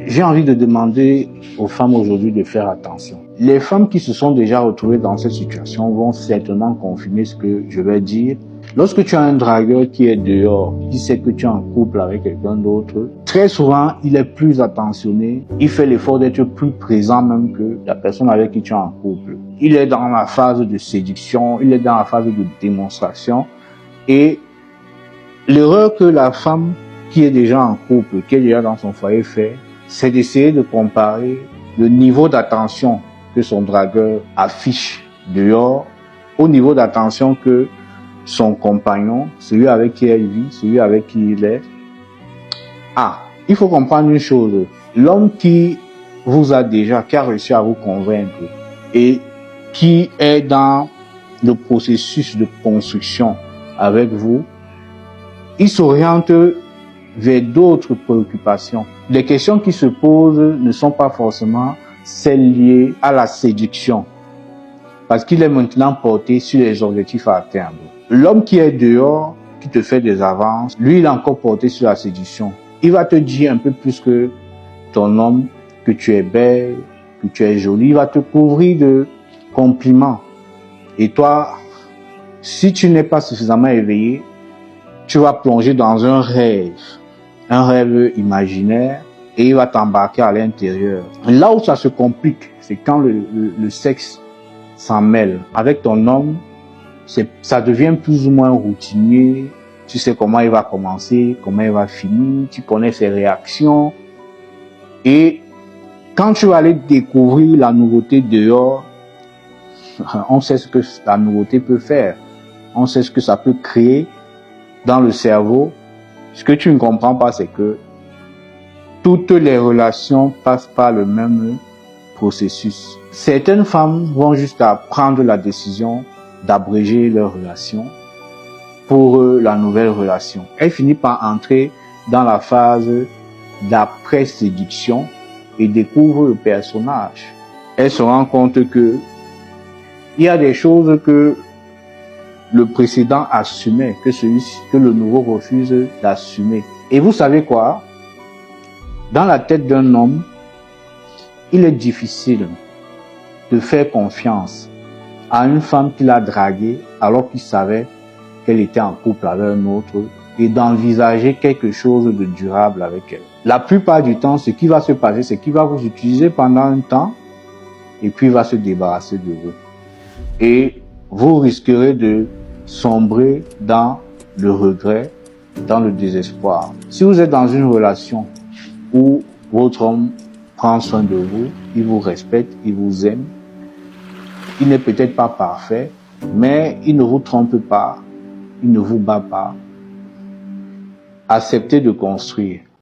J'ai envie de demander aux femmes aujourd'hui de faire attention. Les femmes qui se sont déjà retrouvées dans cette situation vont certainement confirmer ce que je vais dire. Lorsque tu as un dragueur qui est dehors, qui sait que tu es en couple avec quelqu'un d'autre, très souvent, il est plus attentionné, il fait l'effort d'être plus présent même que la personne avec qui tu es en couple. Il est dans la phase de séduction, il est dans la phase de démonstration. Et l'erreur que la femme qui est déjà en couple, qui est déjà dans son foyer fait, c'est d'essayer de comparer le niveau d'attention que son dragueur affiche dehors au niveau d'attention que son compagnon, celui avec qui elle vit, celui avec qui il est. Il faut comprendre une chose. L'homme qui vous a déjà, qui a réussi à vous convaincre et qui est dans le processus de construction avec vous, il s'oriente vers d'autres préoccupations. Les questions qui se posent ne sont pas forcément celles liées à la séduction, parce qu'il est maintenant porté sur les objectifs à atteindre. L'homme qui est dehors, qui te fait des avances, lui, il est encore porté sur la séduction. Il va te dire un peu plus que ton homme, que tu es belle, que tu es jolie. Il va te couvrir de compliments. Et toi, si tu n'es pas suffisamment éveillé, tu vas plonger dans un rêve imaginaire, et il va t'embarquer à l'intérieur. Là où ça se complique, c'est quand le sexe s'en mêle. Avec ton homme, ça devient plus ou moins routinier. Tu sais comment il va commencer, comment il va finir, tu connais ses réactions. Et quand tu vas aller découvrir la nouveauté dehors, on sait ce que la nouveauté peut faire. On sait ce que ça peut créer dans le cerveau. Ce que tu ne comprends pas, c'est que toutes les relations passent par le même processus. Certaines femmes vont jusqu'à prendre la décision d'abréger leur relation pour la nouvelle relation. Elles finissent par entrer dans la phase d'après-séduction et découvrent le personnage. Elles se rendent compte que il y a des choses que le précédent assumait, que le nouveau refuse d'assumer. Et vous savez quoi? Dans la tête d'un homme, il est difficile de faire confiance à une femme qu'il a draguée alors qu'il savait qu'elle était en couple avec un autre et d'envisager quelque chose de durable avec elle. La plupart du temps, ce qui va se passer, c'est qu'il va vous utiliser pendant un temps et puis il va se débarrasser de vous. Et vous risquerez de sombrer dans le regret, dans le désespoir. Si vous êtes dans une relation où votre homme prend soin de vous, il vous respecte, il vous aime, il n'est peut-être pas parfait, mais il ne vous trompe pas, il ne vous bat pas. Acceptez de construire.